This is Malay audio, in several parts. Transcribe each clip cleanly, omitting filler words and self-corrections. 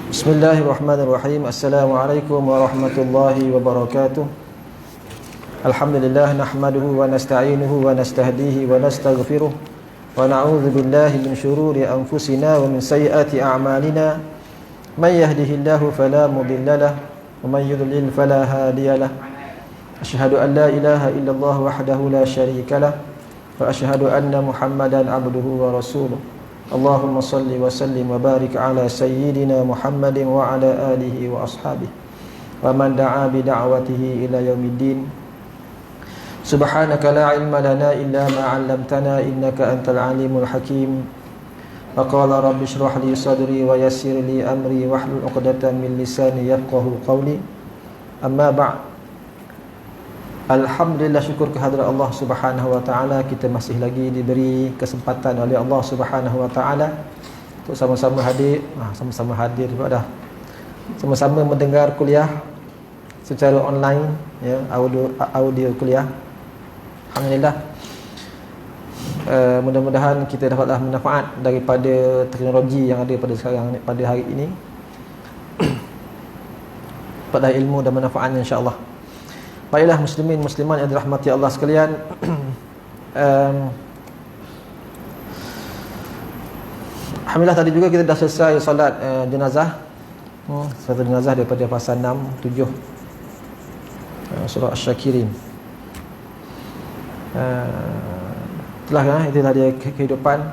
Bismillahirrahmanirrahim. Assalamualaikum warahmatullahi wabarakatuh. Alhamdulillah nahmaduhu wa nasta'inuhu wa nastahdihi wa nastaghfiruh wa na'udzu billahi min syururi anfusina wa min sayyiati a'malina. May yahdihillahu fala mudilla lahu wa may yudlil fala hadiya lahu. Asyhadu an la ilaha illallah wahdahu la syarika lahu wa asyhadu anna Muhammadan abduhu wa rasuluh. Allahumma salli wa sallim wa barik ala sayyidina Muhammadin wa ala alihi wa ashabihi wa man da'a bi da'watihi ila yaumiddin. Subhanaka la ilma lana illa ma 'allamtana innaka antal alimul hakim. Wa qala rabbi shrah li sadri wa yassir li amri wahlul 'uqdatam min lisani yafqahu qawli. Amma ba'd. Alhamdulillah, syukur kehadrat Allah Subhanahu wa taala, kita masih lagi diberi kesempatan oleh Allah Subhanahu wa taala untuk sama-sama hadir, sama-sama hadir juga dah. Sama-sama mendengar kuliah secara online, ya, audio kuliah. Alhamdulillah. Mudah-mudahan kita dapatlah manfaat daripada teknologi yang ada pada sekarang, pada hari ini. Pada ilmu dan manfaatnya insya-Allah. Baiklah muslimin musliman yang dirahmati Allah sekalian, alhamdulillah tadi juga kita dah selesai solat jenazah. Solat jenazah daripada pasal 6, 7 surah Asy-Syakirin. Itulah kan, itulah dia kehidupan.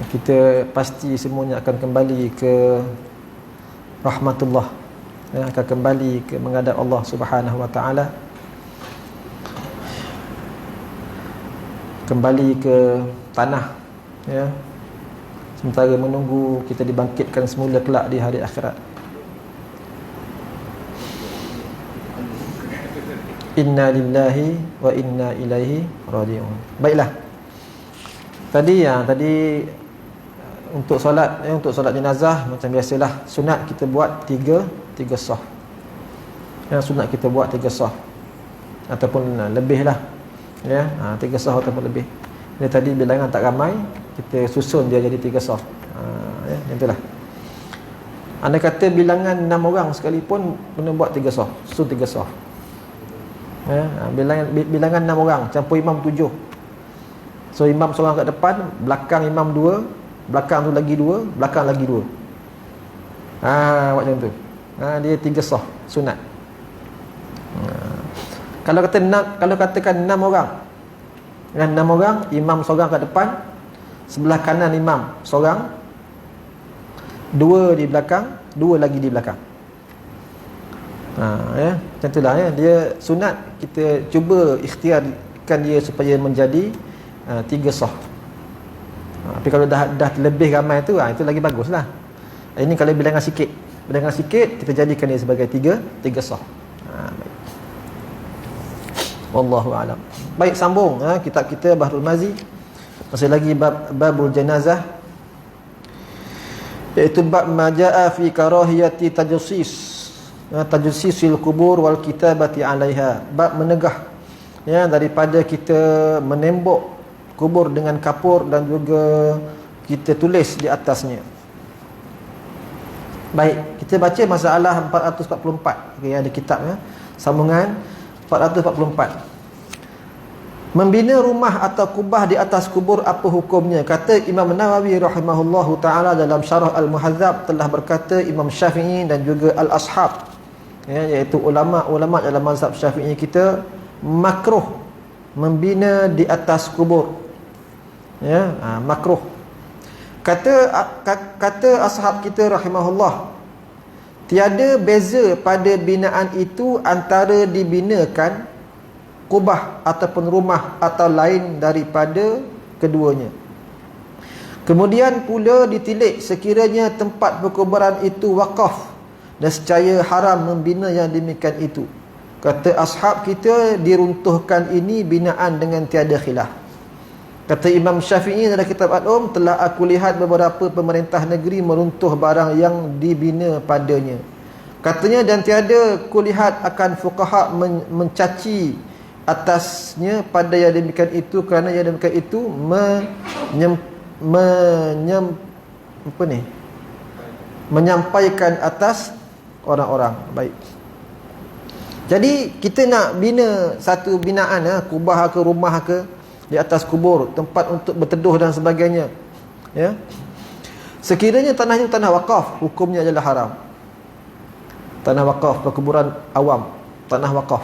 Kita pasti semuanya akan kembali ke rahmatullah, ya, akan kembali ke menghadap Allah Subhanahu wa taala, kembali ke tanah, ya, sementara menunggu kita dibangkitkan semula kelak di hari akhirat. Inna lillahi wa inna ilaihi raji'un. Baiklah. Tadi untuk solat jenazah macam biasalah, sunat kita buat tiga saf. Yang sunat kita buat 3 saf ataupun lebih lah, ya, 3 saf ataupun lebih. Ini tadi bilangan tak ramai, kita susun dia jadi 3 saf. Ya, itulah. Anda kata bilangan 6 orang sekalipun kena buat 3 saf, susun 3 saf. Ya, bilangan 6 orang campur imam 7. So imam seorang kat depan, belakang imam 2, belakang tu lagi 2, belakang lagi 2. Macam tu. Dia 3 saf sunat. Kalau katakan 6 orang, dengan 6 orang, imam seorang kat depan, sebelah kanan imam seorang, 2 di belakang, 2 lagi di belakang. Ya, macam itulah, ya. Dia sunat, kita cuba ikhtiarkan dia supaya menjadi 3 saf. Tapi kalau dah lebih ramai tu, itu lagi baguslah. Ini kalau bilangan sikit, kita jadikan dia sebagai 3 saf. Baik. Wallahu a'lam. Baik, sambung kitab kita Bahrul Mazi. Masih lagi babul janazah, iaitu bab majaa fi karahiyati tajsisil kubur wal kitabati 'alaiha. Bab menegah, ya, daripada kita menembok kubur dengan kapur dan juga kita tulis di atasnya. Baik, kita baca masalah 444. Okey, ada kitab, ya, sambungan 444. Membina rumah atau kubah di atas kubur, apa hukumnya? Kata Imam Nawawi rahimahullahu taala dalam Syarah Al-Muhadzab, telah berkata Imam Syafi'i dan juga Al-Ashab, ya, iaitu ulama dalam mazhab Syafi'i kita, makruh membina di atas kubur. Ya, makruh. Kata ashab kita rahimahullah, tiada beza pada binaan itu antara dibinakan kubah ataupun rumah atau lain daripada keduanya. Kemudian pula ditilik sekiranya tempat perkuburan itu wakaf, dan secaya haram membina yang demikian itu. Kata ashab kita, diruntuhkan ini binaan dengan tiada khilaf. Kata Imam Syafi'i dalam kitab Al-Um, telah aku lihat beberapa pemerintah negeri meruntuh barang yang dibina padanya. Katanya, dan tiada kulihat akan fuqaha mencaci atasnya pada yang demikian itu, kerana yang demikian itu menyampaikan atas orang-orang. Baik. Jadi kita nak bina satu binaan, kubah ke rumah ke di atas kubur, tempat untuk berteduh dan sebagainya, ya. Sekiranya tanah itu tanah wakaf, hukumnya adalah haram. Tanah wakaf, perkuburan awam, tanah wakaf,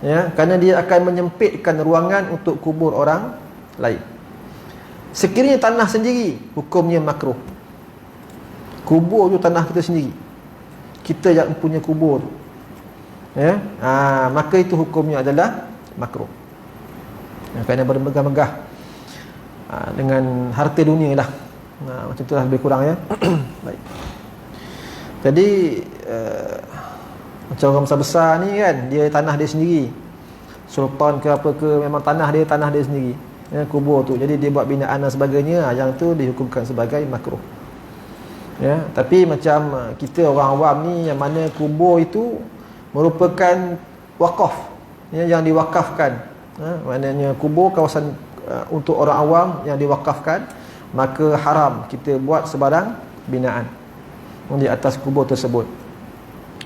ya, kerana dia akan menyempitkan ruangan untuk kubur orang lain. Sekiranya tanah sendiri, hukumnya makruh. Kubur tu tanah kita sendiri, kita yang punya kubur, ya, maka itu hukumnya adalah makruh, ya, kerana bermegah-megah dengan harta dunia lah. Macam itulah lebih kurang, ya. Baik. Jadi macam orang besar-besar ni kan, dia tanah dia sendiri, sultan ke apa ke, memang tanah dia sendiri, ya, kubur tu. Jadi dia buat binaan dan sebagainya, yang tu dihukumkan sebagai makruh, ya. Tapi macam kita orang awam ni, yang mana kubur itu merupakan wakaf, ya, yang diwakafkan, maknanya kubur kawasan untuk orang awam yang diwakafkan, maka haram kita buat sebarang binaan di atas kubur tersebut.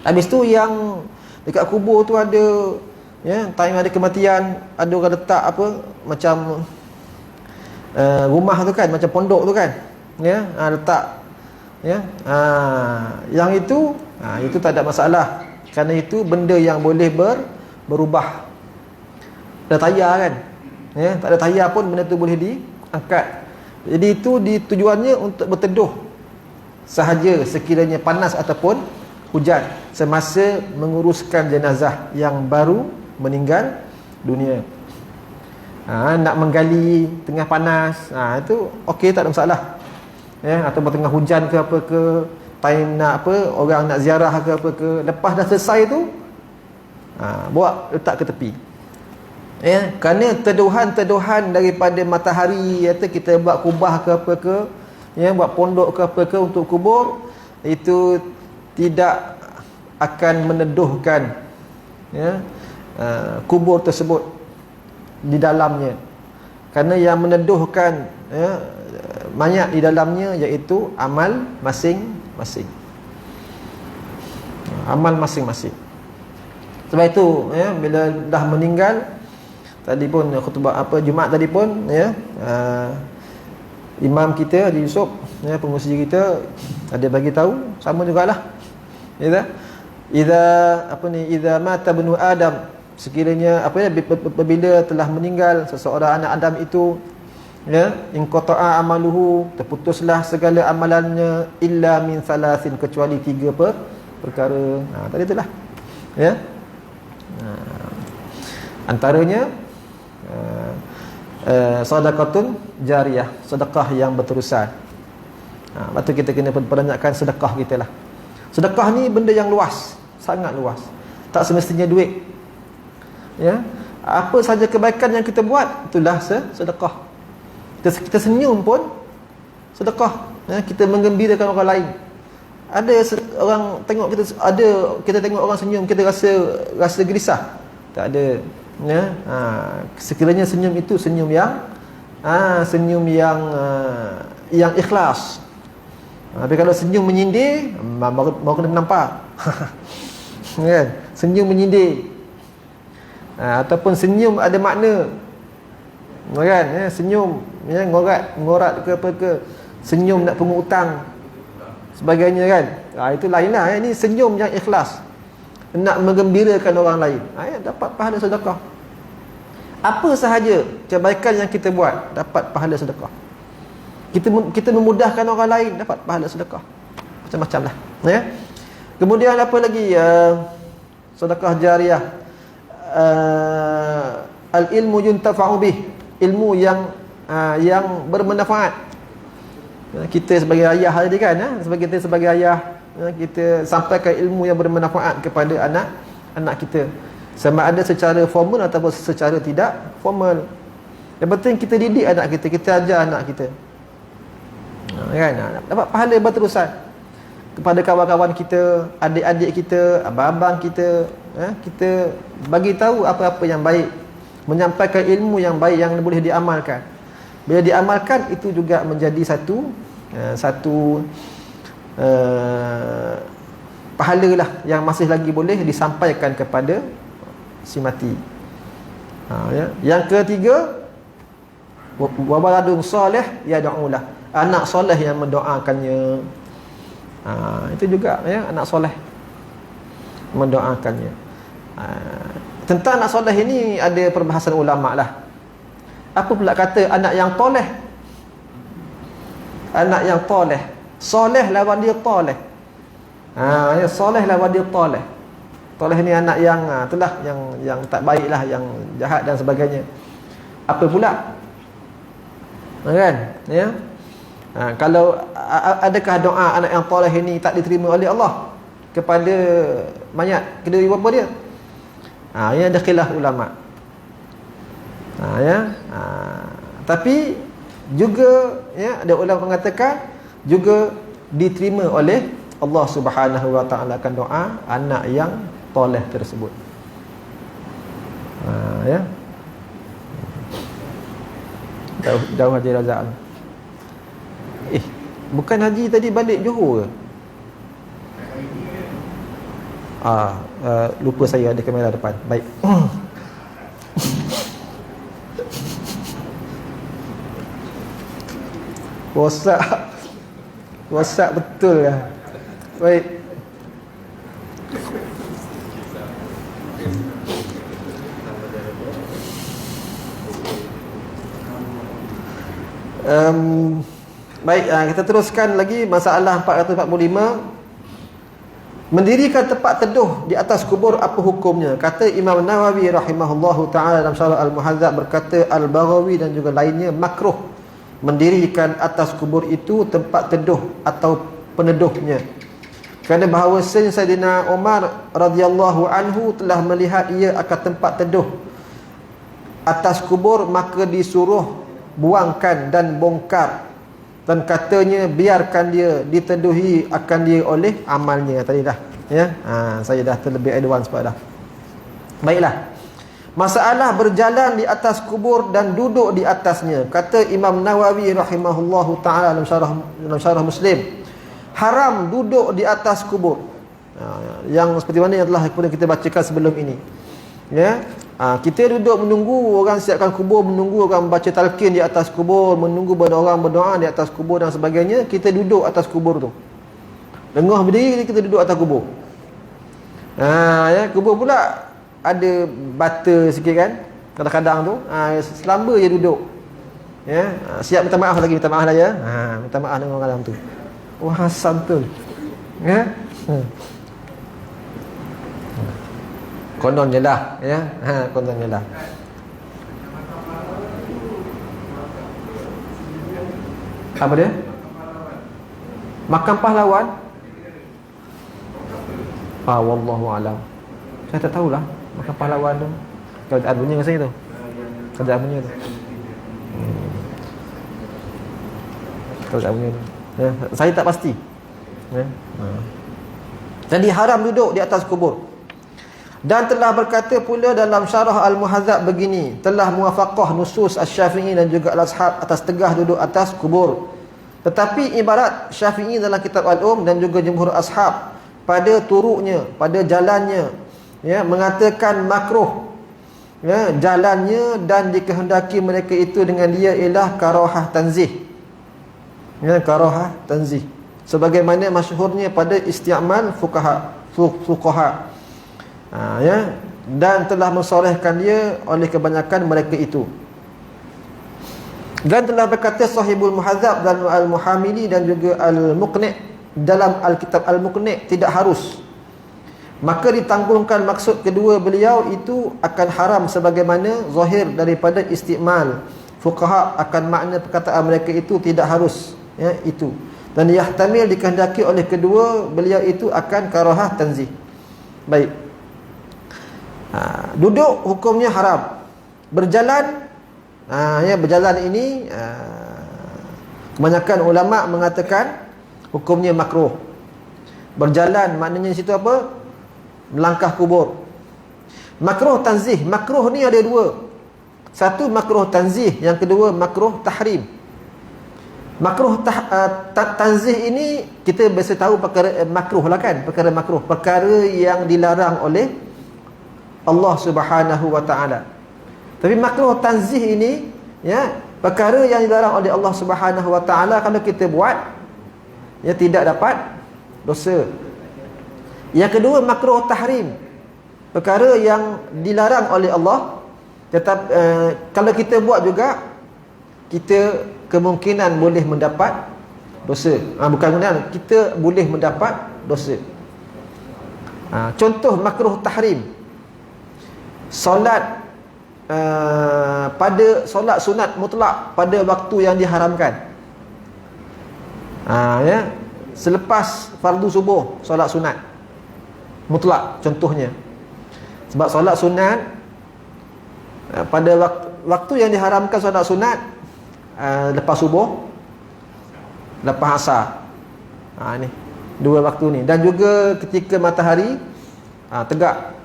Habis tu yang dekat kubur tu ada, ya, time ada kematian, ada orang letak apa macam rumah tu kan, macam pondok tu kan, ya, letak, ya, yang itu tak ada masalah, kerana itu benda yang boleh berubah. Ada tayar kan, ya, tak ada tayar pun benda tu boleh diangkat. Jadi itu tujuannya untuk berteduh sahaja sekiranya panas ataupun hujan, semasa menguruskan jenazah yang baru meninggal dunia. Nak menggali tengah panas, itu okey, tak ada masalah, ya. Atau tengah hujan ke apa ke, time nak apa, orang nak ziarah ke apa ke, lepas dah selesai tu, bawa letak ke tepi, ya, kerana teduhan daripada matahari, kata kita buat kubah ke apa ke, ya, buat pondok ke apa ke untuk kubur, itu tidak akan meneduhkan, ya, kubur tersebut di dalamnya, kerana yang meneduhkan, ya, mayat di dalamnya iaitu amal masing-masing, amal masing-masing. Sebab itu, ya, bila dah meninggal, tadi pun khutbah Jumaat tadi pun, ya, imam kita Haji Yusof, ya, pengurusi kita, ada bagi tahu sama jugalah, idza mata ibnu Adam, sekiranya apabila telah meninggal seseorang anak Adam itu, ya, inqata'a amaluhu, terputuslah segala amalannya, illa min salasin, kecuali 3 perkara. Tadi itulah, ya. Antaranya sedekatun jariyah, sedekah yang berterusan. Lepas tu kita kena perbanyakkan sedekah kita lah. Sedekah ni benda yang luas, sangat luas, tak semestinya duit, ya. Apa saja kebaikan yang kita buat, itulah sedekah. Kita senyum pun sedekah, ya. Kita menggembirakan orang lain. Ada orang tengok kita, kita tengok orang senyum, kita rasa gelisah, tak ada, ya. Sekiranya senyum itu senyum yang ikhlas. Tapi kalau senyum menyindir, baru kena nampak. Kan? Senyum menyindir, ataupun senyum ada makna, kan, ya, senyum, ya, ngorat ke apa ke, senyum nak pungut hutang sebagainya, kan. Itu lainlah, ya. Ini senyum yang ikhlas, nak menggembirakan orang lain, ya, dapat pahala sedekah. Apa sahaja kebaikan yang kita buat, dapat pahala sedekah. Kita memudahkan orang lain, dapat pahala sedekah. Macam-macam lah, ya. Kemudian apa lagi, sedekah jariyah, al-ilmu yuntafa'u bih, ilmu yang bermanfaat. Kita sebagai ayah tadi kan, kita sebagai ayah, kita sampaikan ilmu yang bermanfaat kepada anak kita, sama ada secara formal ataupun secara tidak formal. Yang penting kita didik anak kita, kita ajar anak kita, kan, dapat pahala berterusan. Kepada kawan-kawan kita, adik-adik kita, abang-abang kita, kita bagi tahu apa-apa yang baik, menyampaikan ilmu yang baik yang boleh diamalkan. Bila diamalkan, itu juga menjadi satu pahala lah yang masih lagi boleh disampaikan kepada si mati. Ya. Yang ketiga, wabaladun soleh yad'ulah, anak soleh yang mendoakannya. Itu juga ya, anak soleh mendoakannya. Tentang anak soleh ini ada perbahasan ulama lah. Apa pula kata anak yang toleh? Anak yang toleh, soleh lawan dia toleh. Ya, soleh lawan dia toleh. Toleh ni anak yang itulah yang tak baik lah, yang jahat dan sebagainya. Apa pula? Kan? Ya. Kalau adakah doa anak yang toleh ini tak diterima oleh Allah kepada mayat kedua bapa dia? Ini ada khilaf ulama. Tapi juga ya, ada ulama mengatakan juga diterima oleh Allah Subhanahu wa taala kan doa anak yang toleh tersebut. Ya. Jauh Haji Razak. Bukan Haji tadi balik Johor ke? Lupa saya ada kamera depan. Baik. WhatsApp betul lah. Baik. Baik, kita teruskan lagi masalah 445. Mendirikan tempat teduh di atas kubur, apa hukumnya? Kata Imam Nawawi rahimahullahu ta'ala dalam Syarah Al-Muhadzab, berkata Al-Baghawi dan juga lainnya, makruh mendirikan atas kubur itu tempat teduh atau peneduhnya. Kerana bahawa Sayyidina Umar radhiyallahu anhu telah melihat ia akan tempat teduh atas kubur, maka disuruh buangkan dan bongkar, dan katanya biarkan dia diteduhi akan dia oleh amalnya. Tadi dah ya, saya dah terlebih advance pada dah. Baiklah, masalah berjalan di atas kubur dan duduk di atasnya. Kata Imam Nawawi rahimahullahu ta'ala dalam syarah Muslim, haram duduk di atas kubur. Yang seperti mana yang telah kita bacakan sebelum ini. Ya, kita duduk menunggu orang siapkan kubur, menunggu orang baca talqin di atas kubur, menunggu orang berdoa di atas kubur dan sebagainya. Kita duduk atas kubur tu, lengah berdiri, kita duduk atas kubur. Ya, kubur pula ada bata sikit kan, kadang-kadang tu selamba je duduk. Ya, siap minta maaf lagi, minta maaf lah ya. Minta maaf dengan orang dalam tu. Wah, Hasan tu. Ya. Kononnya lah ya. Kononnya lah. Apa dia? Makam pahlawan? Wallahu alam. Saya tak tahulah makam pahlawan tu. Kerajaan punya masa itu. Kerajaan punya tu. Kerajaan punya tu. Ya, saya tak pasti. Ya. Jadi haram duduk di atas kubur. Dan telah berkata pula dalam Syarah Al-Muhadzab begini, telah muwafaqah nusus Asy-Syafi'i dan juga Al-Ashab atas tegah duduk atas kubur. Tetapi ibarat Syafi'i dalam kitab Al-Um dan juga jumhur ashab pada turuknya, pada jalannya, ya, mengatakan makruh, ya, jalannya, dan dikehendaki mereka itu dengan dia ialah karahah tanzih. Ya, karahah tanzih. Sebagaimana masyhurnya pada isti'mal fuqaha. Ya, dan telah mensorehkan dia oleh kebanyakan mereka itu. Dan telah berkata Sahibul Muhadzab dan Al-Muhamili dan juga Al-Muqni' dalam Al-Kitab Al-Muqni' tidak harus. Maka ditanggungan maksud kedua beliau itu akan haram, sebagaimana zahir daripada isti'mal fuqaha akan makna perkataan mereka itu tidak harus, ya, itu. Dan yahtamil dikehendaki oleh kedua beliau itu akan karahah tanzih. Baik. Duduk hukumnya haram. Berjalan, ya, berjalan ini kebanyakan ulama mengatakan hukumnya makruh. Berjalan maknanya situ apa? Melangkah kubur. Makruh tanzih. Makruh ni ada dua. Satu makruh tanzih, yang kedua makruh tahrim. Makruh tanzih ini kita biasa tahu perkara makruh lah kan, perkara makruh, perkara yang dilarang oleh Allah Subhanahu wa taala. Tapi makruh tanzih ini, ya, perkara yang dilarang oleh Allah Subhanahu wa taala, kalau kita buat, ya, tidak dapat dosa. Yang kedua makruh tahrim, perkara yang dilarang oleh Allah, tetap kalau kita buat juga, kita kemungkinan boleh mendapat dosa. Bukan kemungkinan, kita boleh mendapat dosa. Contoh makruh tahrim, solat pada solat sunat mutlak pada waktu yang diharamkan. Ya, selepas fardu subuh solat sunat mutlak contohnya. Sebab solat sunat pada waktu yang diharamkan solat sunat lepas subuh, lepas asar. Ni dua waktu ni, dan juga ketika matahari tegak.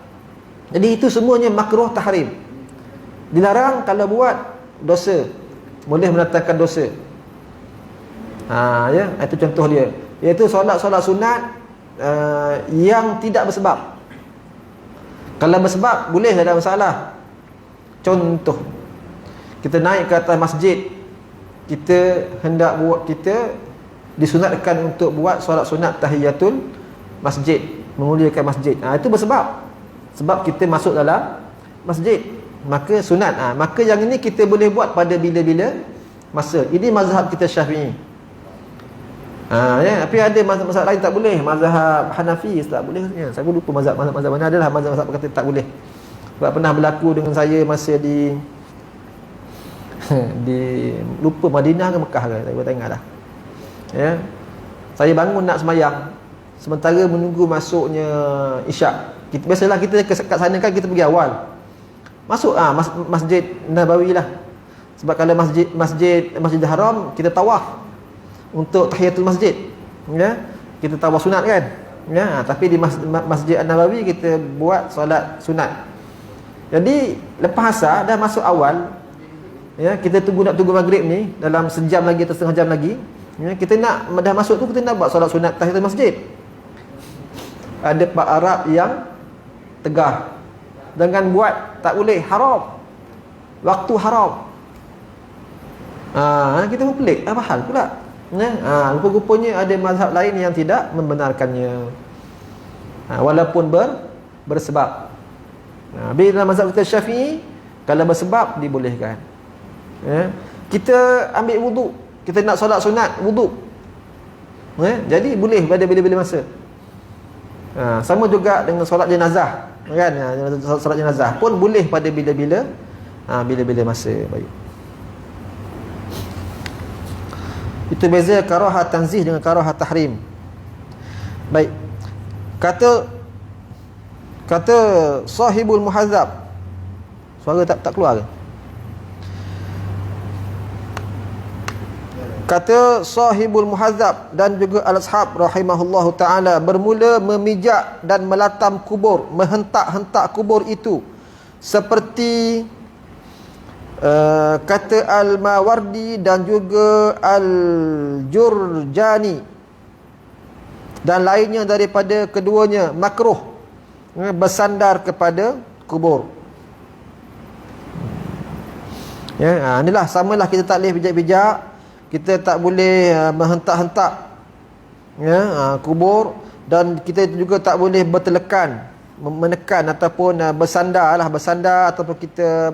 Jadi itu semuanya makruh tahrim. Dilarang, kalau buat dosa, boleh mendatangkan dosa. Ya, itu contoh dia. Iaitu solat-solat sunat yang tidak bersebab. Kalau bersebab boleh, tak ada masalah. Contoh, kita naik ke atas masjid, kita hendak buat, kita disunatkan untuk buat solat sunat tahiyatul masjid, memuliakan masjid. Itu bersebab. Sebab kita masuk dalam masjid, maka sunat. Maka yang ini kita boleh buat pada bila-bila masa. Ini mazhab kita Syafi'i. Ya, tapi ada mazhab lain tak boleh. Mazhab Hanafi tak boleh. Ya, saya pun lupa mazhab mana. Adalah mazhab kata tak boleh. Sebab pernah berlaku dengan saya masa di lupa Madinah ke Mekah ke, saya tak ingat dah. Ya. Saya bangun nak semayang, sementara menunggu masuknya Isyak. Biasalah kita kat sana kan, kita pergi awal. Masuk Masjid Nabawi lah. Sebab kalau Masjidil Haram, kita tawaf untuk tahiyatul masjid, ya, kita tawaf sunat kan, ya. Tapi di Masjid Nabawi kita buat solat sunat. Jadi lepas asar dah masuk awal, ya, kita nak tunggu maghrib ni dalam sejam lagi atau setengah jam lagi, ya, kita nak dah masuk tu, kita nak buat solat sunat tahiyatul masjid. Ada Pak Arab yang tegah, dengan buat tak boleh, haram, waktu haram. Kita pun pelik, apa hal pula, ya? Rupa-rupanya ada mazhab lain yang tidak membenarkannya, walaupun bersebab. Bila mazhab kita Syafi'i, kalau bersebab dibolehkan. Ya? Kita ambil wuduk, kita nak solat sunat wuduk, ya? Jadi boleh pada bila-bila masa. Sama juga dengan solat jenazah, kan? Solat jenazah pun boleh pada bila-bila masa. Baik. Itu beza karahah tanzih dengan karahah tahrim. Baik. Kata sahibul muhadzab. Suara tak keluar ke? Kata sahibul muhadzab dan juga al-ashab rahimahullahu ta'ala, bermula memijak dan melatam kubur, menghentak-hentak kubur itu, seperti kata al-Mawardi dan juga al-Jurjani dan lainnya daripada keduanya, makruh bersandar kepada kubur. Ya, inilah samalah, kita tak boleh bijak-bijak, kita tak boleh menghentak-hentak, ya, kubur, dan kita juga tak boleh bertelekan, menekan ataupun bersandar ataupun kita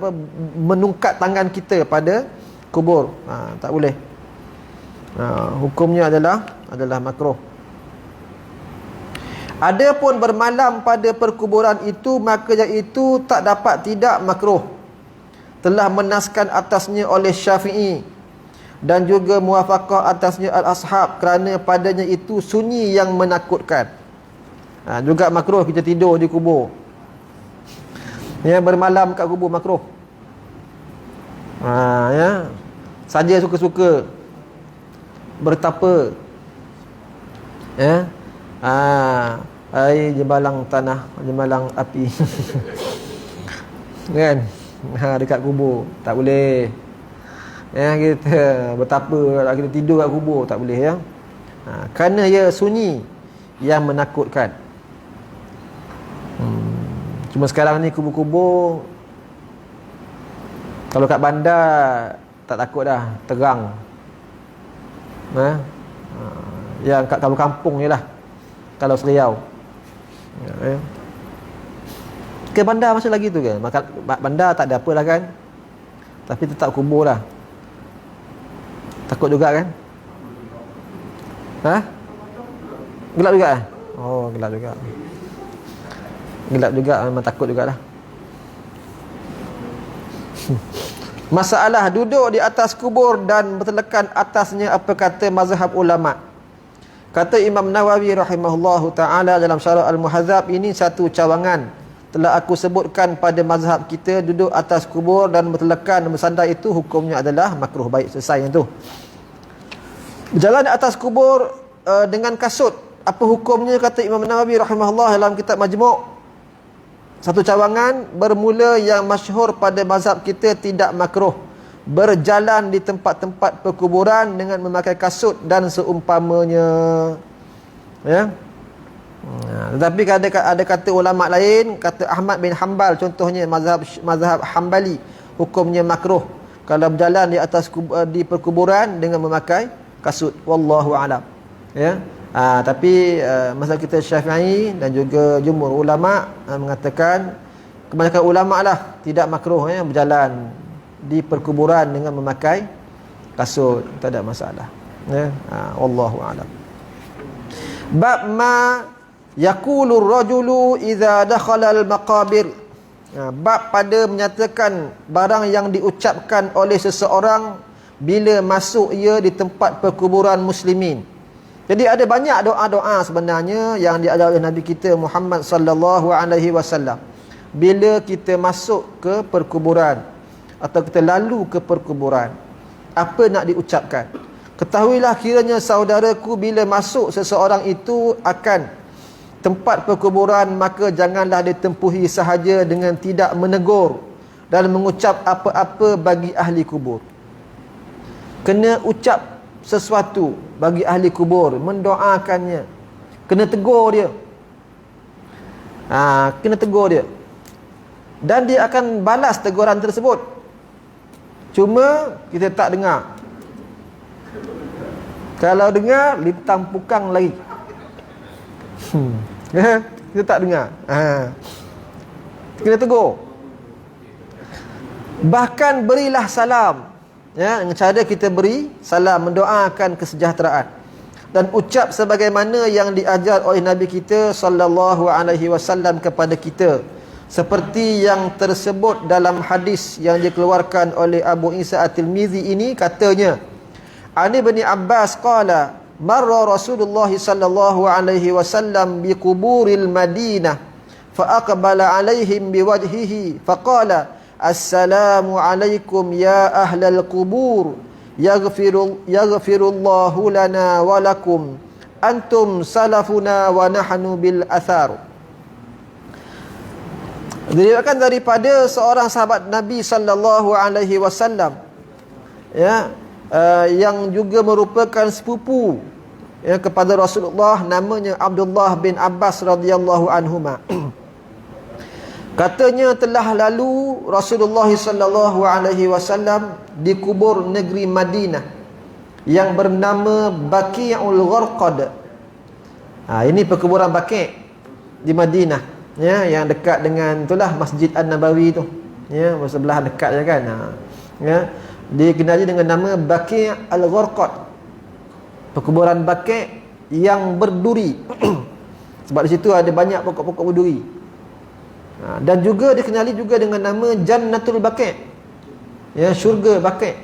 menungkat tangan kita pada kubur. Tak boleh. Hukumnya adalah makruh. Adapun bermalam pada perkuburan itu, maka iaitu tak dapat tidak makruh. Telah menaskan atasnya oleh Syafi'i dan juga muwafaqah atasnya al-ashab, kerana padanya itu sunyi yang menakutkan. Juga makruh kita tidur di kubur, ya, bermalam kat kubur makruh. Ya, saja suka-suka bertapa, ya, air jembalang tanah, jembalang api kan, Dekat kubur tak boleh. Ya, kita betapa kita tidur kat kubur tak boleh ya. Kerana ia sunyi yang menakutkan. Cuma sekarang ni kubur-kubur kalau kat bandar tak takut dah, terang. Yang kat kampung je lah. Kalau Seriau ya. Ke bandar masih lagi tu ke? Bandar tak ada apa lah kan, tapi tetap kubur lah. Takut juga kan? Gelap juga Oh, gelap juga. Gelap juga, memang takut jugalah. Masalah duduk di atas kubur dan bertelekan atasnya, apa kata mazhab ulama? Kata Imam Nawawi rahimahullahu ta'ala dalam Syarah Al-Muhadzab, ini satu cawangan telah aku sebutkan pada mazhab kita, duduk atas kubur dan bertelekan bersandar itu hukumnya adalah makruh. Baik, selesai yang tu. Berjalan di atas kubur dengan kasut, apa hukumnya? Kata Imam Nawawi rahimahullah dalam kitab Majmu', satu cawangan bermula yang masyhur pada mazhab kita tidak makruh berjalan di tempat-tempat perkuburan dengan memakai kasut dan seumpamanya ya. Tetapi ada kata ulama lain, kata Ahmad bin Hanbal contohnya, mazhab Hanbali, hukumnya makruh kalau berjalan di atas di perkuburan dengan memakai kasut. Wallahu alam ya. Tapi mazhab kita Syafi'i dan juga jumhur ulama mengatakan, kebanyakan ulama lah, tidak makruh ya berjalan di perkuburan dengan memakai kasut, tak ada masalah ya. Wallahu alam. Bab ma yaqulu ar-rajulu idza dakhala al-maqabir. Bab pada menyatakan barang yang diucapkan oleh seseorang bila masuk ia di tempat perkuburan muslimin. Jadi ada banyak doa-doa sebenarnya yang diajar oleh Nabi kita Muhammad sallallahu alaihi wasallam bila kita masuk ke perkuburan atau kita lalu ke perkuburan. Apa nak diucapkan? Ketahuilah kiranya saudaraku, bila masuk seseorang itu akan tempat perkuburan, maka janganlah ditempuhi sahaja dengan tidak menegur dan mengucap apa-apa bagi ahli kubur. Kena ucap sesuatu bagi ahli kubur, mendoakannya, kena tegur dia. Kena tegur dia, dan dia akan balas teguran tersebut. Cuma kita tak dengar. Kalau dengar, lintang pukang lagi. Kita tak dengar. Kena tegur. Bahkan berilah salam ya, dengan cara kita beri salam, mendoakan kesejahteraan, dan ucap sebagaimana yang diajar oleh Nabi kita sallallahu alaihi wasallam kepada kita, seperti yang tersebut dalam hadis yang dikeluarkan oleh Abu Isa At-Tirmizi ini, katanya, Ani bin Abbas qala marra Rasulullah sallallahu alaihi wasallam bi quburil Madinah fa aqbala alaihim biwajhihi faqala assalamu alaikum ya ahlal qubur yaghfirullahu lana wa lakum antum salafuna wa nahnu bil athar. Diriwayatkan daripada seorang sahabat Nabi sallallahu alaihi wasallam ya, yang juga merupakan sepupu ya kepada Rasulullah, namanya Abdullah bin Abbas radhiyallahu anhuma. Katanya, telah lalu Rasulullah sallallahu alaihi wasallam di kubur negeri Madinah yang bernama Baqi'ul Gharqad. Ini perkuburan Baqi' di Madinah ya, yang dekat dengan itulah Masjid An-Nabawi tu ya, sebelah dekat je kan. Ya, dikenali dengan nama Baqi'ul Gharqad, perkuburan Baqi' yang berduri. Sebab di situ ada banyak pokok-pokok berduri. Dan juga dikenali juga dengan nama Jannatul Baqi', ya, syurga Baqi'.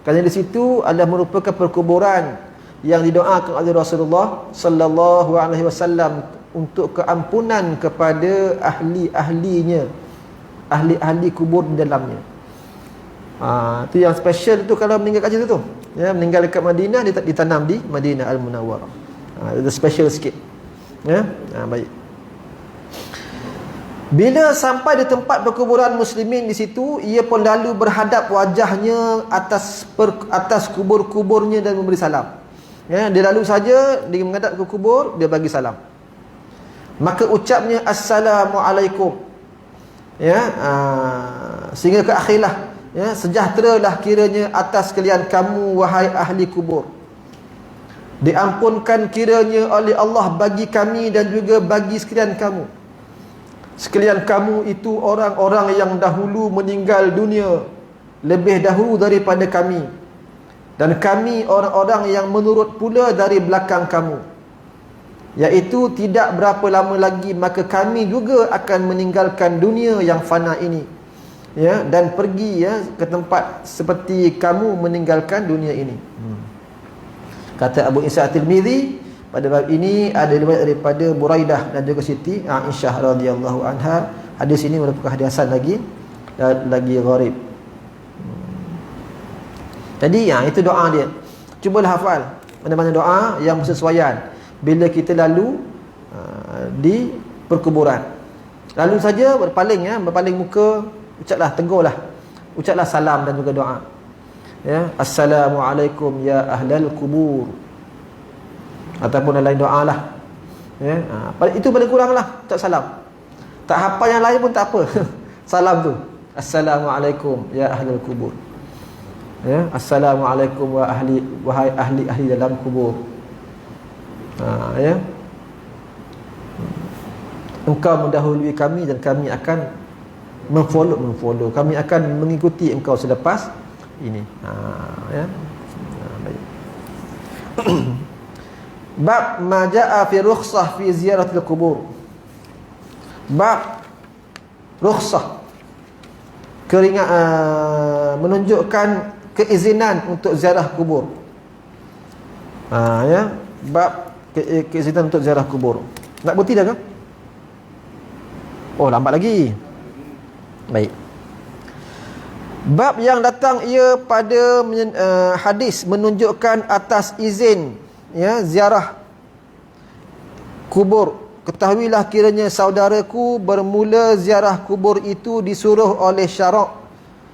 Kerana di situ adalah merupakan perkuburan yang didoakan oleh Rasulullah sallallahu alaihi wasallam untuk keampunan kepada ahli-ahlinya, ahli-ahli kubur di dalamnya. Itu yang special tu kalau meninggal kat situ tu. Ya, meninggal dekat Madinah, dia ditanam di Madinah Al-Munawwarah. Itu special sikit. Ya, baik. Bila sampai di tempat perkuburan muslimin di situ, ia pun lalu berhadap wajahnya atas kubur-kuburnya dan memberi salam. Ya, dia lalu saja, dia menghadap ke kubur, dia bagi salam. Maka ucapnya assalamualaikum. Ya, sehingga ke akhirlah, ya, sejahteralah kiranya atas kalian kamu wahai ahli kubur. Diampunkan kiranya oleh Allah bagi kami dan juga bagi sekalian kamu. Sekalian kamu itu orang-orang yang dahulu meninggal dunia lebih dahulu daripada kami, dan kami orang-orang yang menurut pula dari belakang kamu, iaitu tidak berapa lama lagi maka kami juga akan meninggalkan dunia yang fana ini, ya, dan pergi, ya, ke tempat seperti kamu meninggalkan dunia ini. Kata Abu Isa At-Tirmidzi, pada bab ini ada riwayat daripada Buraidah dan juga Siti Aisyah radhiyallahu anha. Hadis ini merupakan hadis hasan lagi gharib. Jadi ya, itu doa dia. Cubalah hafal mana-mana doa yang bersesuaian bila kita lalu di perkuburan. Lalu saja berpaling, ya, berpaling muka, ucaplah tegurlah, ucaplah salam dan juga doa. Ya, assalamualaikum ya ahlal kubur, ataupun lain doa lah, ya, itu paling kurang lah, ucap salam. Tak hafal yang lain pun tak apa. Salam tu, assalamualaikum ya ahlal kubur, ya, assalamualaikum wahai ahli dalam kubur. Ya, engkau mendahului kami dan kami akan memfollow, kami akan mengikuti engkau selepas ini. Ya. Baik. Bab ma jaa fi rukhsah fi ziyaratil qubur. Bab rukhsah, menunjukkan keizinan untuk ziarah kubur. Ya, bab keizinan untuk ziarah kubur. Nak berhenti dah ke? Oh, lambat lagi. Baik. Bab yang datang ia pada hadis menunjukkan atas izin, ya, ziarah kubur. Ketahuilah kiranya saudaraku, bermula ziarah kubur itu disuruh oleh syarak.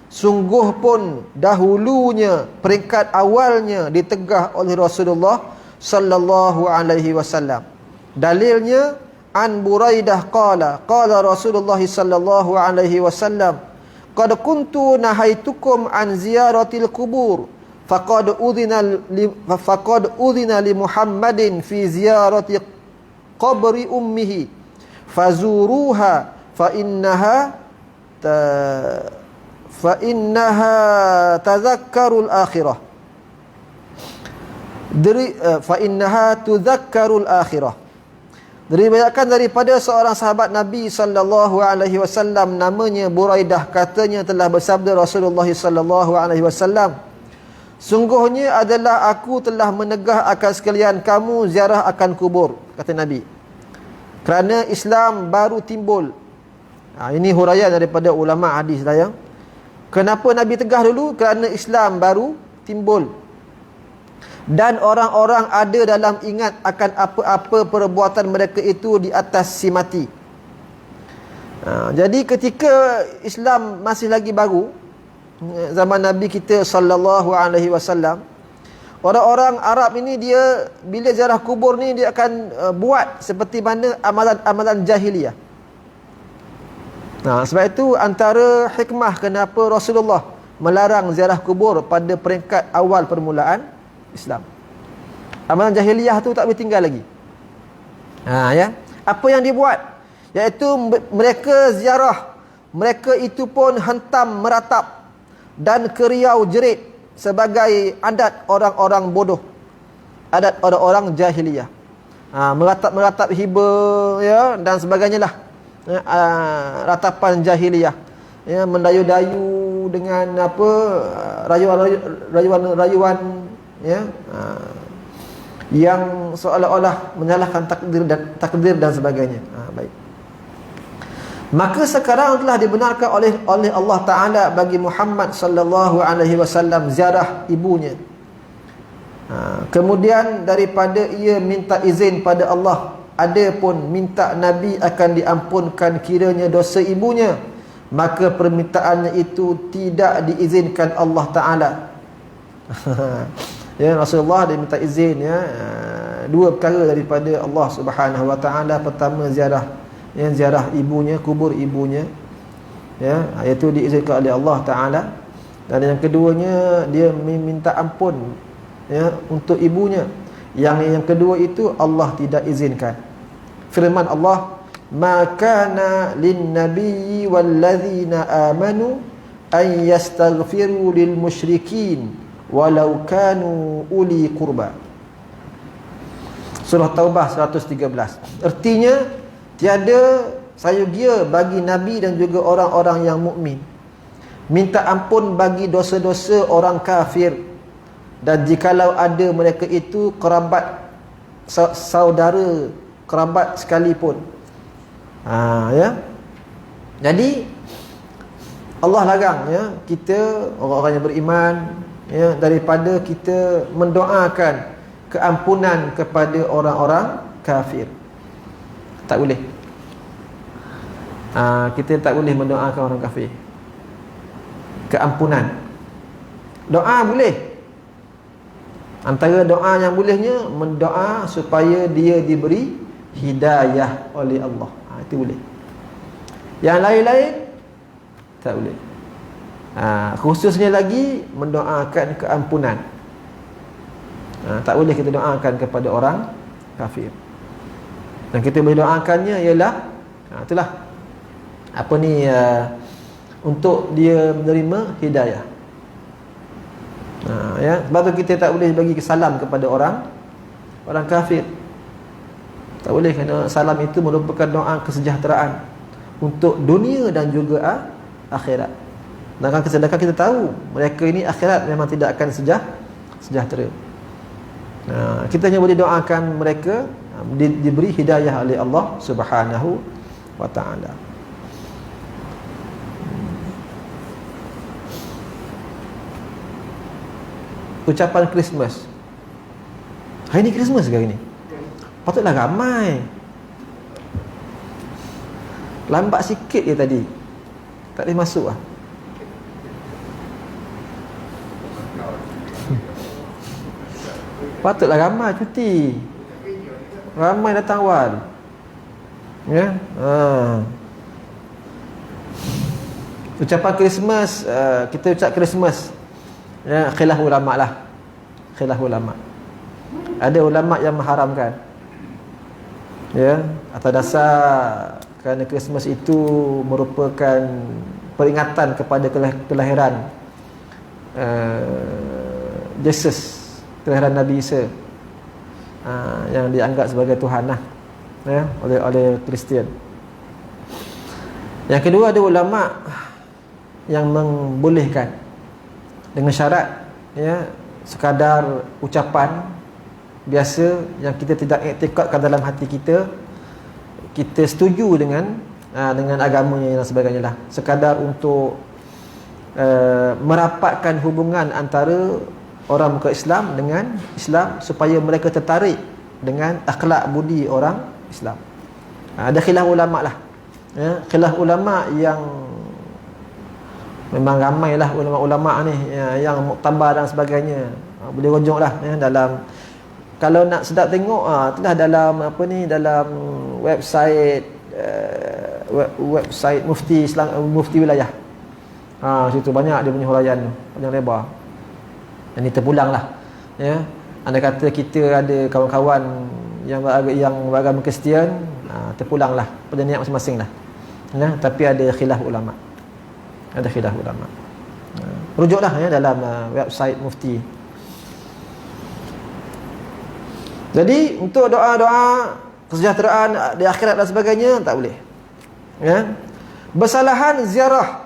Sungguh pun dahulunya, peringkat awalnya ditegah oleh Rasulullah sallallahu alaihi wasallam. Dalilnya an Buraidah qala Rasulullah sallallahu alaihi wasallam, qad kuntu nahaitukum an ziyaratil kubur faqad udhina li Muhammadin fi ziyarati qabri ummihi fazuruha fa innaha tadhakkarul akhirah. Fa innaha tudhakkarul akhirah. Diriwayatkan daripada seorang sahabat Nabi sallallahu alaihi wasallam, namanya Buraidah, katanya telah bersabda Rasulullah sallallahu alaihi wasallam, sungguhnya adalah aku telah menegah akan sekalian kamu ziarah akan kubur, kata Nabi, kerana Islam baru timbul. Ini huraian daripada ulama hadis dah, ya. Kenapa Nabi tegah dulu? Kerana Islam baru timbul dan orang-orang ada dalam ingat akan apa-apa perbuatan mereka itu di atas si mati. Jadi ketika Islam masih lagi baru, zaman Nabi kita sallallahu alaihi wasallam, orang-orang Arab ini dia bila ziarah kubur ni dia akan buat seperti mana amalan-amalan jahiliyah. Sebab itu antara hikmah kenapa Rasulullah melarang ziarah kubur pada peringkat awal permulaan Islam. Amalan jahiliyah tu tak boleh tinggal lagi. Ya. Apa yang dibuat? Iaitu mereka ziarah, mereka itu pun hentam meratap dan keriau jerit sebagai adat orang-orang bodoh, adat orang-orang jahiliyah. Meratap-meratap hiba, ya, dan sebagainya lah. Ratapan jahiliyah, ya, mendayu-dayu dengan apa, rayuan, ya, yang seolah-olah menyalahkan takdir dan sebagainya. Baik. Maka sekarang telah dibenarkan oleh Allah Taala bagi Muhammad sallallahu alaihi wasallam ziarah ibunya. Kemudian daripada ia minta izin pada Allah adapun minta Nabi akan diampunkan kiranya dosa ibunya, maka permintaannya itu tidak diizinkan Allah Ta'ala. Ya, Rasulullah dia minta izin, ya, dua perkara daripada Allah Subhanahu Wa Ta'ala. Pertama ziarah, yang ziarah ibunya, kubur ibunya, ya, iaitu diizinkan oleh Allah Ta'ala. Dan yang keduanya dia meminta ampun, ya, untuk ibunya. Yang kedua itu Allah tidak izinkan. Firman Allah, "Ma kana lin-nabiyyi wal-ladzina amanu an yastaghfiru lil musyrikin walau kanu uli qurba." Surah Taubah 113. Artinya tiada sayugia bagi Nabi dan juga orang-orang yang mukmin minta ampun bagi dosa-dosa orang kafir, dan jikalau ada mereka itu kerabat, saudara kerabat sekalipun. Ya. Jadi Allah larang, ya, kita orang-orang yang beriman, ya, daripada kita mendoakan keampunan kepada orang-orang kafir. Tak boleh. Kita tak boleh mendoakan orang kafir keampunan. Doa boleh. Antara doa yang bolehnya mendoa supaya dia diberi hidayah oleh Allah. Itu boleh. Yang lain-lain tak boleh. Khususnya lagi mendoakan keampunan. Tak boleh kita doakan kepada orang kafir. Dan kita boleh doakannya ialah itulah apa ni, untuk dia menerima hidayah. Ya, sebab tu kita tak boleh bagi salam kepada orang kafir. Tak boleh, kerana salam itu merupakan doa kesejahteraan untuk dunia dan juga akhirat. Sedangkan kita tahu mereka ini akhirat memang tidak akan sejahtera. Kita hanya boleh doakan mereka diberi hidayah oleh Allah Subhanahu Wa Ta'ala. Ucapan Christmas. Hari ni Christmas ke hari ni? Patutlah ramai. Lambat sikit je tadi. Tak boleh masuk lah. Patutlah ramai cuti. Ramai datang awal. Ya. Ucapan Christmas, kita ucap Christmas, ya, khilaf ulama lah. Khilaf ulama. Ada ulama yang mengharamkan, ya, atas dasar kerana Christmas itu merupakan peringatan kepada kelahiran Yesus, kelahiran Nabi Isa, yang dianggap sebagai Tuhan lah, ya, oleh Kristian. Yang kedua, ada ulama yang membolehkan dengan syarat, ya, sekadar ucapan biasa yang kita tidak iktikadkan dalam hati kita, kita setuju dengan agamanya dan sebagainya lah, sekadar untuk merapatkan hubungan antara orang muka Islam dengan Islam, supaya mereka tertarik dengan akhlak budi orang Islam. Ada khilaf ulama lah, ya, khilaf ulama yang memang ramailah ulama-ulama ni, ya, yang muktabar dan sebagainya. Boleh rujuk lah, ya, dalam, kalau nak sedap tengok, itulah dalam apa ni, dalam website website Mufti Islam, Mufti Wilayah. Situ banyak dia punya huraian tu, panjang lebar. Dan ini terpulang lah, ya. Anda kata kita ada kawan-kawan yang beragama Kristian, terpulang lah pada niat masing-masing lah, ya. Tapi ada khilaf ulama. Ada khilaf ulama. Rujuklah, ya, dalam website Mufti. Jadi untuk doa-doa kesejahteraan di akhirat dan sebagainya tak boleh, ya. Bersalahan ziarah,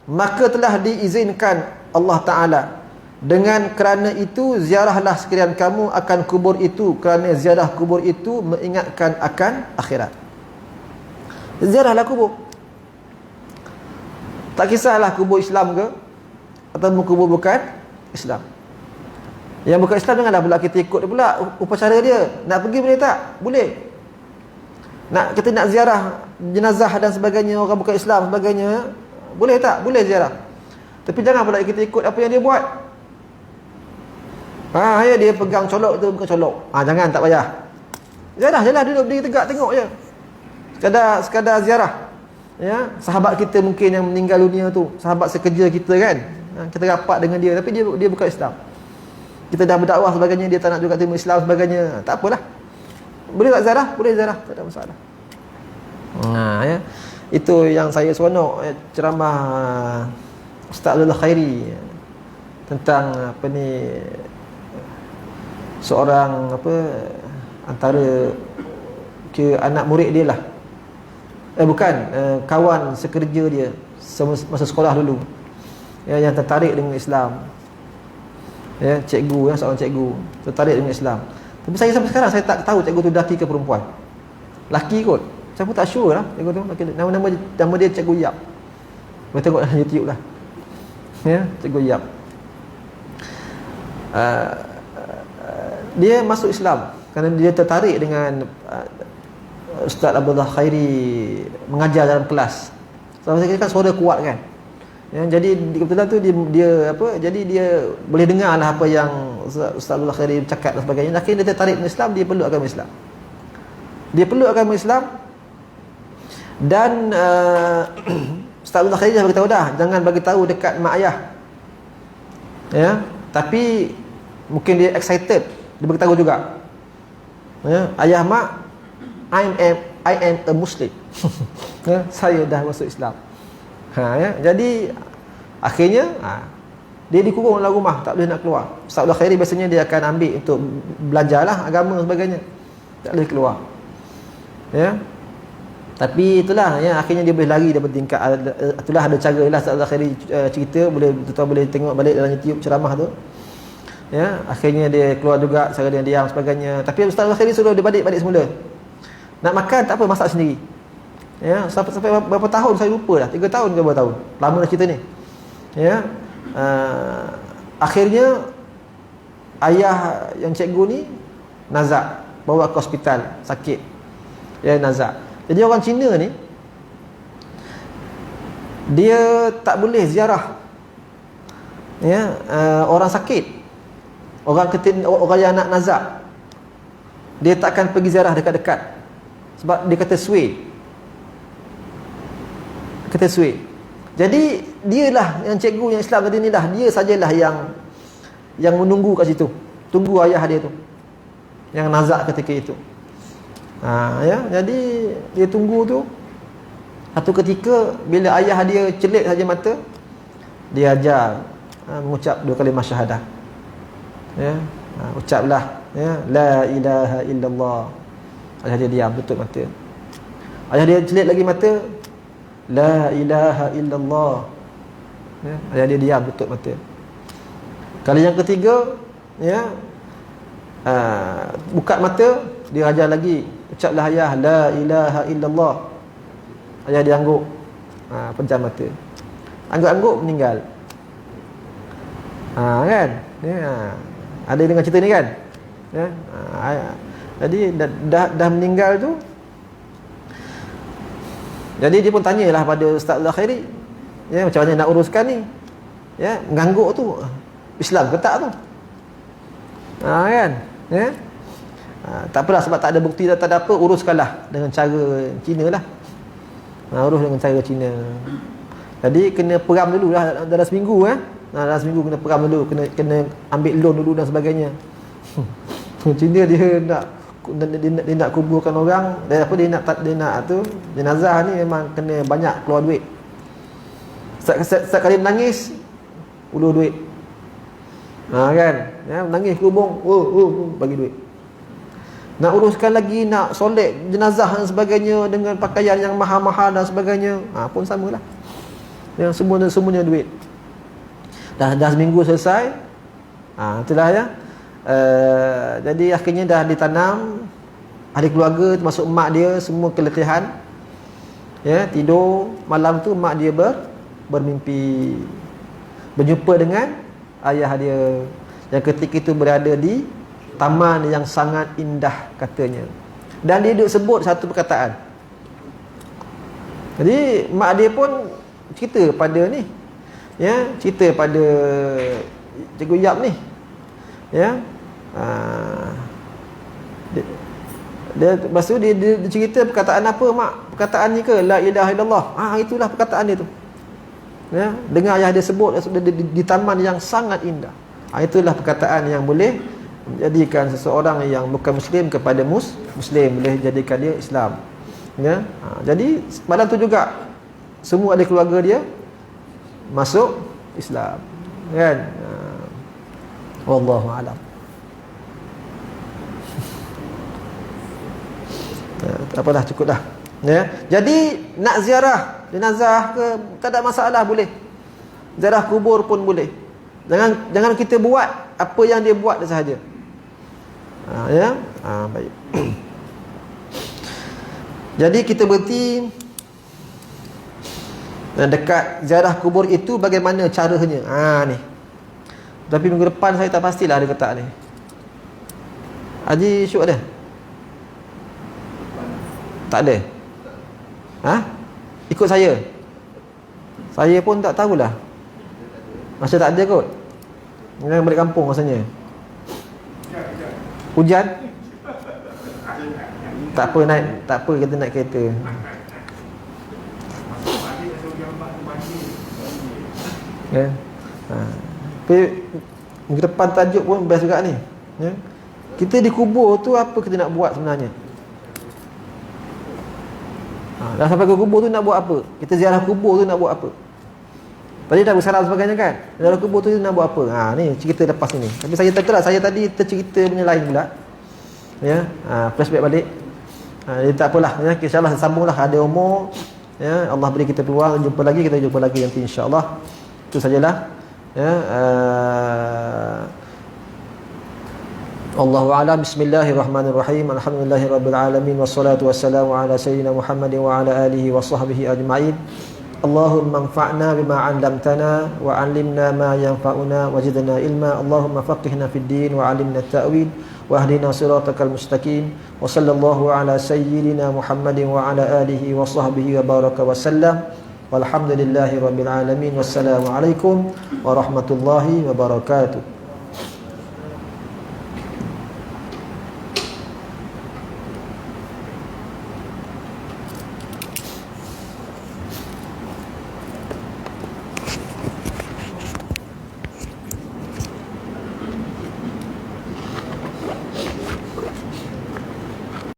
maka telah diizinkan Allah Ta'ala. Dengan kerana itu ziarahlah sekalian kamu akan kubur itu, kerana ziarah kubur itu mengingatkan akan akhirat. Ziarahlah kubur. Tak kisahlah kubur Islam ke atau kubur bukan Islam. Yang bukan Islam janganlah pula kita ikut dia pula upacara dia. Nak pergi boleh tak? Boleh. Kita nak ziarah jenazah dan sebagainya, orang bukan Islam sebagainya, boleh tak? Boleh ziarah. Tapi jangan pula kita ikut apa yang dia buat. Ya, dia pegang colok tu bukan colok. Jangan, tak payah. Ziarah je lah, duduk berdiri tegak tengok je. Sekadar ziarah. Ya, sahabat kita mungkin yang meninggal dunia tu, sahabat sekerja kita kan. Kita rapat dengan dia tapi dia bukan Islam. Kita dah berdakwah sebagainya, dia tak nak juga terima Islam sebagainya. Tak apalah. Boleh tak ziarah? Boleh ziarah, tak ada masalah. Ya. Itu yang saya seronok ceramah Ustaz Abdullah Khairi tentang seorang antara anak murid dia lah. Kawan sekerja dia masa sekolah dulu. Yang tertarik dengan Islam. Cikgu, seorang cikgu tertarik dengan Islam. Tapi saya sampai sekarang saya tak tahu cikgu tu lelaki ke perempuan. Lelaki kot. Saya pun tak sure lah cikgu tu. Nama dia Cikgu Yap. Boleh tengok dalam YouTube lah. Cikgu Yap. Dia masuk Islam kerana dia tertarik dengan Ustaz Abdullah Khairi mengajar dalam kelas. Sebab saya kan suara kuat kan. Jadi kebetulan tu jadi dia boleh dengar lah apa yang Ustaz Abdullah Khairi cakap dan sebagainya. Akhirnya dia tertarik dengan Islam, dia peluk agama Islam. Dia peluk agama Islam. Dan Ustaz Abdullah Khairi dah beritahu dah, jangan bagi tahu dekat mak ayah. Tapi mungkin dia excited, dia beritahu juga. Ayah mak, I am a Muslim. Saya dah masuk Islam. Jadi akhirnya dia dikurung dalam rumah, tak boleh nak keluar. Ustaz Abdullah Khairi biasanya dia akan ambil untuk belajarlah agama dan sebagainya. Tak boleh keluar. Tapi itulah akhirnya dia boleh lari daripada tingkat. Itulah ada cara lah Ustaz Abdullah Khairi cerita, tuan boleh tengok balik dalam YouTube ceramah tu. Akhirnya dia keluar juga secara diam sebagainya. Tapi Ustaz Abdullah Khairi suruh dia balik semula. Nak makan tak apa, masak sendiri. Sampai berapa tahun saya lupa dah, 3 tahun ke berapa tahun. Lama dah cerita ni. Akhirnya ayah yang cikgu ni nazak, bawa ke hospital, sakit. Nazak. Jadi orang Cina ni dia tak boleh ziarah orang sakit, orang yang nak nazak. Dia takkan pergi ziarah dekat-dekat sebab dia kata sway. Jadi dialah yang cikgu yang Islam tadi ni dah, dia sajalah yang menunggu kat situ, tunggu ayah dia tu yang nazak ketika itu. Jadi dia tunggu tu. Satu ketika bila ayah dia celik saja mata, dia ajar mengucap 2 kalimah syahadah. Ucaplah la ilaha illallah. Ayah dia diam, tutup mata. Ayah dia celik lagi mata, la ilaha illallah. Ayah dia diam, tutup mata. Kali yang ketiga buka mata, dia ajar lagi, ucaplah ayah la ilaha illallah. Ayah dia angguk, pejam mata, angguk-angguk, meninggal. Kan ada dengan cerita ni kan. Jadi dah meninggal tu. Jadi dia pun tanyalah pada Ustaz Abdullah Khairi, macam mana nak uruskan ni, mengangguk tu Islam ke tak tu. Kan. Tak apalah, sebab tak ada bukti, tak ada apa, uruskanlah dengan cara Cina lah. Urus dengan cara Cina. Jadi kena peram dulu lah dalam seminggu. Dalam seminggu kena peram dulu, kena ambil loan dulu dan sebagainya. Cina dia nak kuburkan orang, dia nak tu jenazah ni memang kena banyak keluar duit. Setiap kali menangis ulur duit. Kan, menangis kubung, bagi duit. Nak uruskan lagi, nak solek jenazah dan sebagainya dengan pakaian yang mahal-mahal dan sebagainya, pun samalah. Yang semuanya duit. Dah seminggu selesai. Itulah jadi akhirnya dah ditanam. Ahli keluarga termasuk mak dia semua keletihan. Tidur malam tu mak dia bermimpi berjumpa dengan ayah dia yang ketika itu berada di taman yang sangat indah katanya. Dan dia duk sebut satu perkataan. Jadi mak dia pun cerita pada ni, ya, cerita pada Cikgu Yap ni, ya. Lepas tu dia cerita perkataan apa mak? Perkataan ni ke la ilaha illallah. Itulah perkataan dia tu. Ya, dengar ayah dia sebut di taman yang sangat indah. Itulah perkataan yang boleh menjadikan seseorang yang bukan muslim kepada muslim, boleh jadikan dia Islam. Ya. Jadi malam tu juga semua ahli keluarga dia masuk Islam. Kan? Wallahu a'lam. Tak apalah, cukup dah. Ya. Jadi nak ziarah jenazah ke tak ada masalah, boleh. Ziarah kubur pun boleh. Jangan kita buat apa yang dia buat sahaja. Ya. Baik. Jadi kita berhenti dekat ziarah kubur itu bagaimana caranya. Ni. Tapi minggu depan saya tak pastilah ada ke tak ni. Haji Syuk ada? Tak ada. Ikut saya. Saya pun tak tahulah. Masa tak ada kot. Jangan balik kampung rasanya. Hujan? Tak apa naik, tak apa kita naik kereta. Ya. Tapi minggu depan tajuk pun best juga ni. Ya. Kita dikubur tu apa kita nak buat sebenarnya? Dah sampai ke kubur tu nak buat apa? Kita ziarah kubur tu nak buat apa? Tadi dah bersalam sebagainya kan? Ziarah kubur tu nak buat apa? Ni cerita lepas ni. Tapi saya tak tahu lah, saya tadi tercerita punya lain pula. Ya, flashback balik. Jadi tak apalah, ya, insya-Allah sambunglah, ada umur. Ya, Allah beri kita peluang jumpa lagi, kita jumpa lagi nanti insya-Allah. Itu sajalah. Ya, Allahu a'lam. Bismillahirrahmanirrahim. Alhamdulillahirabbil alamin wassalatu wassalamu ala sayyidina Muhammadin wa ala alihi wa sahbihi ajma'in. Allahumma anfa'na bima 'allamtana wa 'allimna ma yanfa'una wazidna ilma. Allahumma faqihna fid din wa 'allimna at-ta'wil wa ahdina siratakal mustaqim. Wa sallallahu ala sayyidina Muhammadin wa ala alihi wa sahbihi wa baraka wa sallam. Walhamdulillahirabbil alamin. Wassalamu alaikum warahmatullahi wabarakatuh.